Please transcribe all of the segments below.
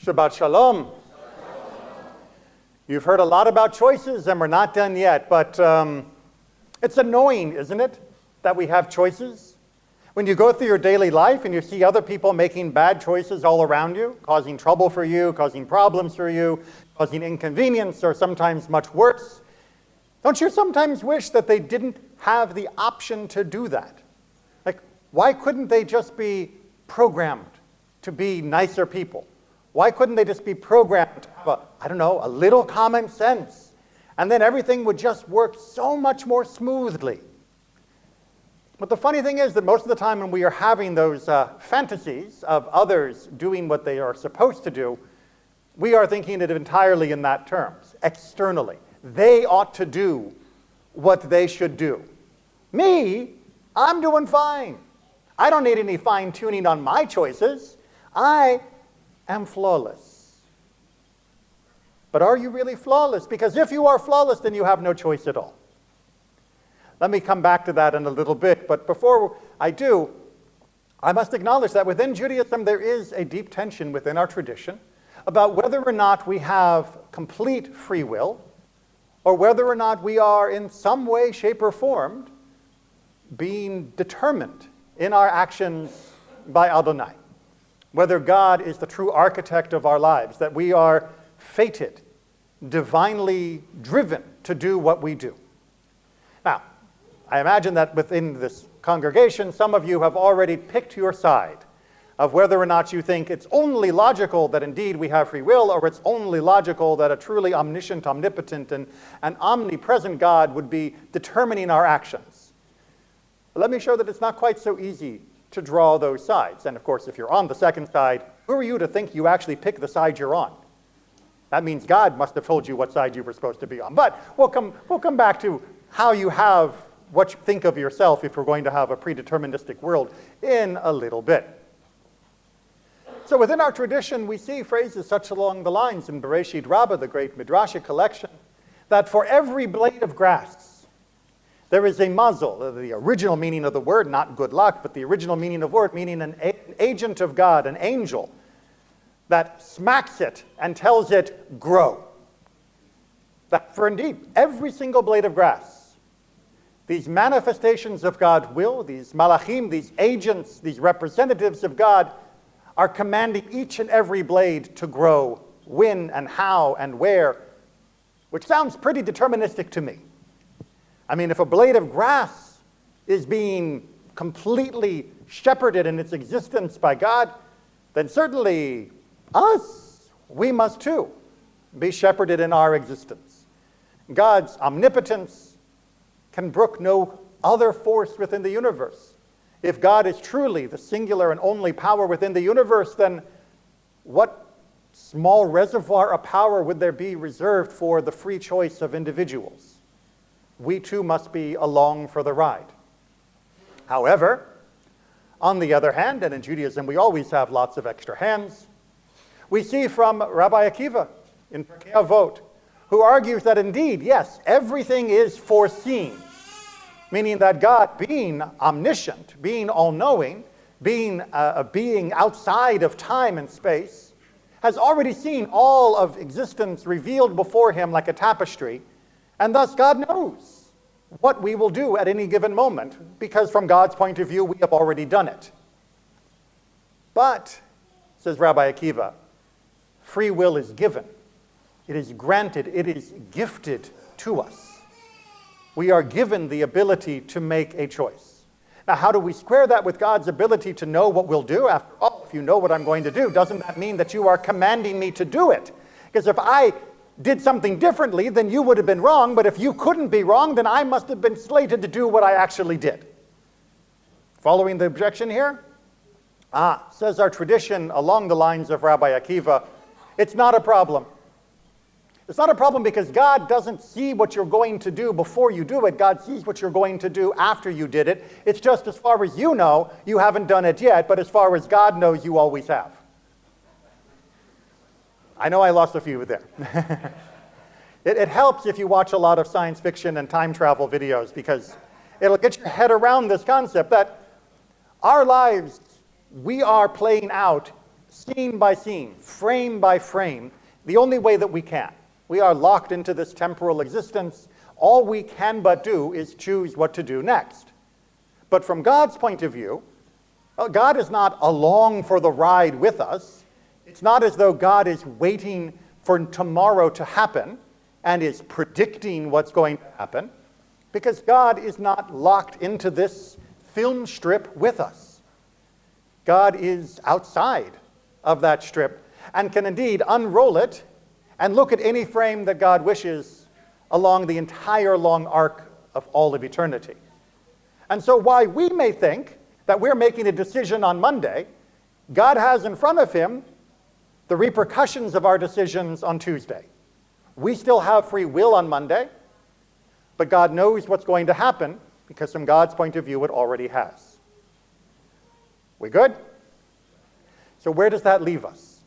Shabbat Shalom. You've heard a lot about choices, and we're not done yet, but it's annoying, isn't it, that we have choices? When you go through your daily life and you see other people making bad choices all around you, causing trouble for you, causing problems for you, causing inconvenience, or sometimes much worse, don't you sometimes wish that they didn't have the option to do that? Like, why couldn't they just be programmed to be nicer people? Why couldn't they just be programmed to have a little common sense? And then everything would just work so much more smoothly. But the funny thing is that most of the time when we are having those fantasies of others doing what they are supposed to do, we are thinking it entirely in that terms, externally. They ought to do what they should do. Me, I'm doing fine. I don't need any fine-tuning on my choices. I am flawless. But are you really flawless? Because if you are flawless, then you have no choice at all. Let me come back to that in a little bit, but before I do, I must acknowledge that within Judaism there is a deep tension within our tradition about whether or not we have complete free will, or whether or not we are in some way, shape, or form being determined in our actions by Adonai. Whether God is the true architect of our lives, that we are fated, divinely driven to do what we do. Now, I imagine that within this congregation, some of you have already picked your side of whether or not you think it's only logical that indeed we have free will, or it's only logical that a truly omniscient, omnipotent, and omnipresent God would be determining our actions. But let me show that it's not quite so easy to draw those sides. And of course, if you're on the second side, who are you to think you actually pick the side you're on? That means God must have told you what side you were supposed to be on. But we'll come back to how you have what you think of yourself if we're going to have a predeterministic world in a little bit. So within our tradition, we see phrases such along the lines in Bereshit Rabbah, the great Midrashic collection, that for every blade of grass, there is a mazel, the original meaning of the word, not good luck, but the original meaning of the word, meaning an agent of God, an angel, that smacks it and tells it, grow. That for indeed, every single blade of grass, these manifestations of God's will, these malachim, these agents, these representatives of God, are commanding each and every blade to grow, when and how and where, which sounds pretty deterministic to me. I mean, if a blade of grass is being completely shepherded in its existence by God, then certainly we must too be shepherded in our existence. God's omnipotence can brook no other force within the universe. If God is truly the singular and only power within the universe, then what small reservoir of power would there be reserved for the free choice of individuals? We too must be along for the ride. However, on the other hand, and in Judaism we always have lots of extra hands, we see from Rabbi Akiva in Pirkei Avot, who argues that indeed, yes, everything is foreseen, meaning that God, being omniscient, being all-knowing, being a being outside of time and space, has already seen all of existence revealed before him like a tapestry, and thus God knows what we will do at any given moment, because from God's point of view, we have already done it. But, says Rabbi Akiva, free will is given. It is granted. It is gifted to us. We are given the ability to make a choice. Now, how do we square that with God's ability to know what we'll do? After all, if you know what I'm going to do, doesn't that mean that you are commanding me to do it? Because if I did something differently, then you would have been wrong, but if you couldn't be wrong, then I must have been slated to do what I actually did. Following the objection here? Says our tradition along the lines of Rabbi Akiva, it's not a problem. It's not a problem because God doesn't see what you're going to do before you do it. God sees what you're going to do after you did it. It's just as far as you know, you haven't done it yet, but as far as God knows, you always have. I know I lost a few there. It helps if you watch a lot of science fiction and time travel videos, because it'll get your head around this concept that our lives, we are playing out scene by scene, frame by frame, the only way that we can. We are locked into this temporal existence. All we can but do is choose what to do next. But from God's point of view, God is not along for the ride with us. It's not as though God is waiting for tomorrow to happen and is predicting what's going to happen, because God is not locked into this film strip with us. God is outside of that strip and can indeed unroll it and look at any frame that God wishes along the entire long arc of all of eternity. And so while we may think that we're making a decision on Monday, God has in front of him the repercussions of our decisions on Tuesday. We still have free will on Monday, but God knows what's going to happen because from God's point of view, it already has. We good? So where does that leave us?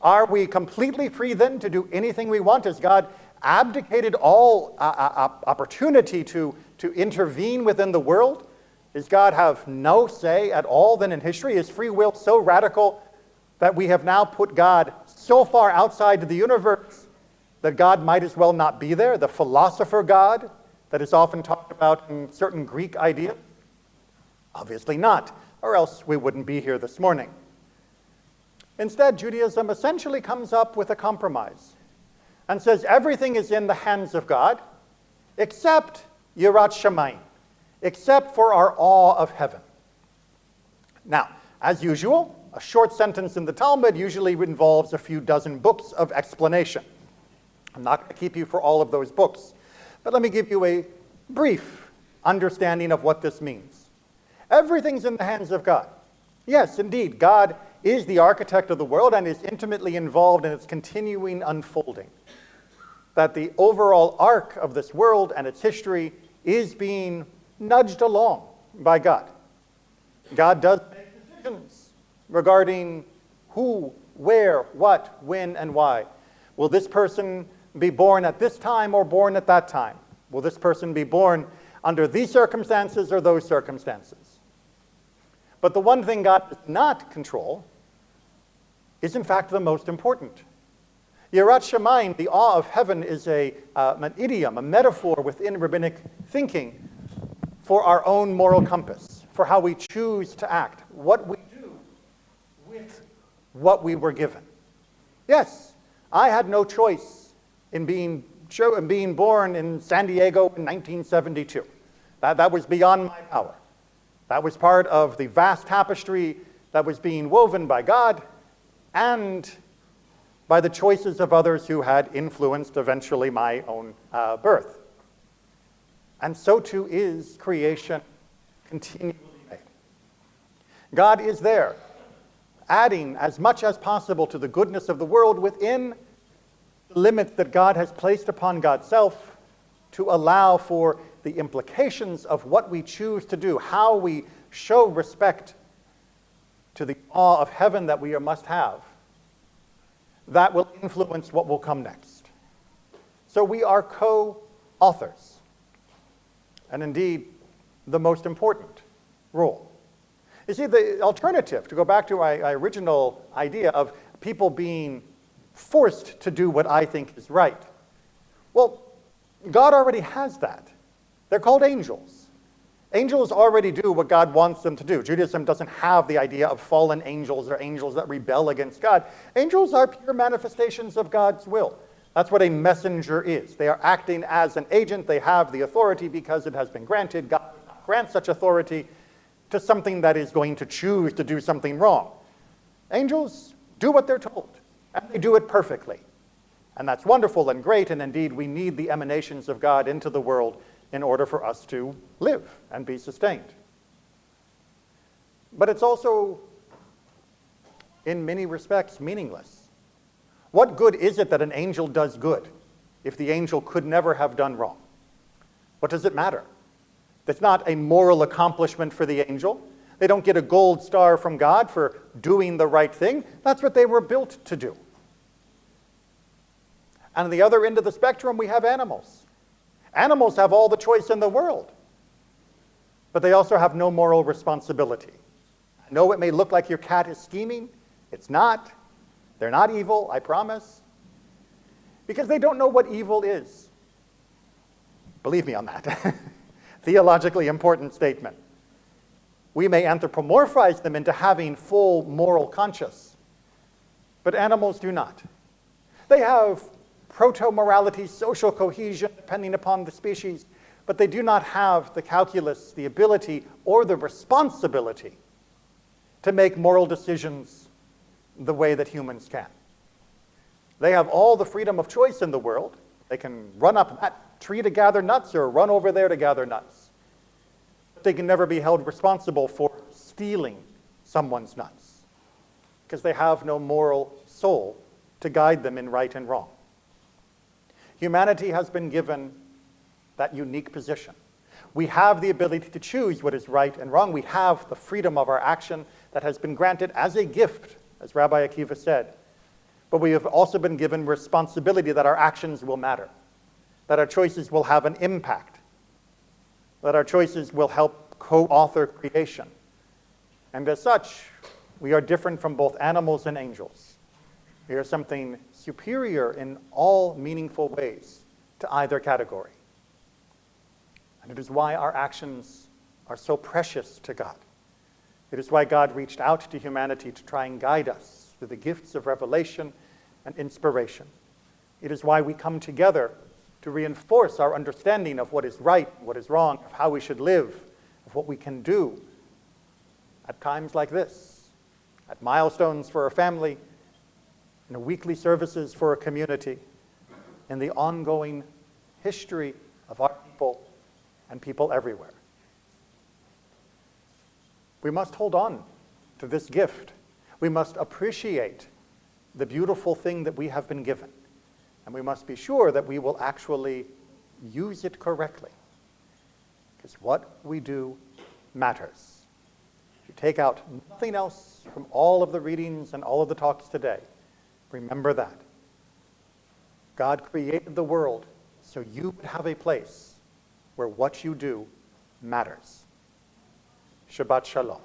Are we completely free then to do anything we want? Has God abdicated all opportunity to intervene within the world? Does God have no say at all then in history? Is free will so radical that we have now put God so far outside the universe that God might as well not be there? The philosopher God that is often talked about in certain Greek ideas? Obviously not, or else we wouldn't be here this morning. Instead, Judaism essentially comes up with a compromise and says everything is in the hands of God except Yirat Shamayim, except for our awe of heaven. Now, as usual, a short sentence in the Talmud usually involves a few dozen books of explanation. I'm not going to keep you for all of those books, but let me give you a brief understanding of what this means. Everything's in the hands of God. Yes, indeed, God is the architect of the world and is intimately involved in its continuing unfolding. That the overall arc of this world and its history is being nudged along by God. God does make decisions regarding who, where, what, when, and why. Will this person be born at this time or born at that time? Will this person be born under these circumstances or those circumstances? But the one thing God does not control is in fact the most important. Yirat Shamayim, the awe of heaven, is an idiom, a metaphor within rabbinic thinking for our own moral compass, for how we choose to act, what we do with what we were given. Yes, I had no choice in being born in San Diego in 1972. That was beyond my power. That was part of the vast tapestry that was being woven by God and by the choices of others who had influenced eventually my own birth. And so too is creation continually made. God is there, adding as much as possible to the goodness of the world within the limits that God has placed upon God's self to allow for the implications of what we choose to do, how we show respect to the awe of heaven that we must have. That will influence what will come next. So we are co-authors. And indeed, the most important role. You see, the alternative, to go back to my original idea of people being forced to do what I think is right. Well, God already has that. They're called angels. Angels already do what God wants them to do. Judaism doesn't have the idea of fallen angels or angels that rebel against God. Angels are pure manifestations of God's will. That's what a messenger is. They are acting as an agent. They have the authority because it has been granted. God grants such authority to something that is going to choose to do something wrong. Angels do what they're told, and they do it perfectly. And that's wonderful and great, and indeed we need the emanations of God into the world in order for us to live and be sustained. But it's also, in many respects, meaningless. What good is it that an angel does good if the angel could never have done wrong? What does it matter? That's not a moral accomplishment for the angel. They don't get a gold star from God for doing the right thing. That's what they were built to do. And on the other end of the spectrum, we have animals. Animals have all the choice in the world, but they also have no moral responsibility. I know it may look like your cat is scheming, It's not. They're not evil, I promise. Because they don't know what evil is. Believe me on that. Theologically important statement. We may anthropomorphize them into having full moral conscience, but animals do not. They have proto-morality, social cohesion, depending upon the species, but they do not have the calculus, the ability, or the responsibility to make moral decisions the way that humans can. They have all the freedom of choice in the world. They can run up that tree to gather nuts or run over there to gather nuts. But they can never be held responsible for stealing someone's nuts because they have no moral soul to guide them in right and wrong. Humanity has been given that unique position. We have the ability to choose what is right and wrong. We have the freedom of our action that has been granted as a gift, as Rabbi Akiva said. But we have also been given responsibility that our actions will matter, that our choices will have an impact, that our choices will help co-author creation. And as such, we are different from both animals and angels. We are something superior in all meaningful ways to either category. And it is why our actions are so precious to God. It is why God reached out to humanity to try and guide us through the gifts of revelation and inspiration. It is why we come together to reinforce our understanding of what is right, what is wrong, of how we should live, of what we can do at times like this, at milestones for a family, in weekly services for a community, in the ongoing history of our people and people everywhere. We must hold on to this gift. We must appreciate the beautiful thing that we have been given. And we must be sure that we will actually use it correctly. Because what we do matters. If you take out nothing else from all of the readings and all of the talks today, remember that. God created the world so you would have a place where what you do matters. Shabbat Shalom.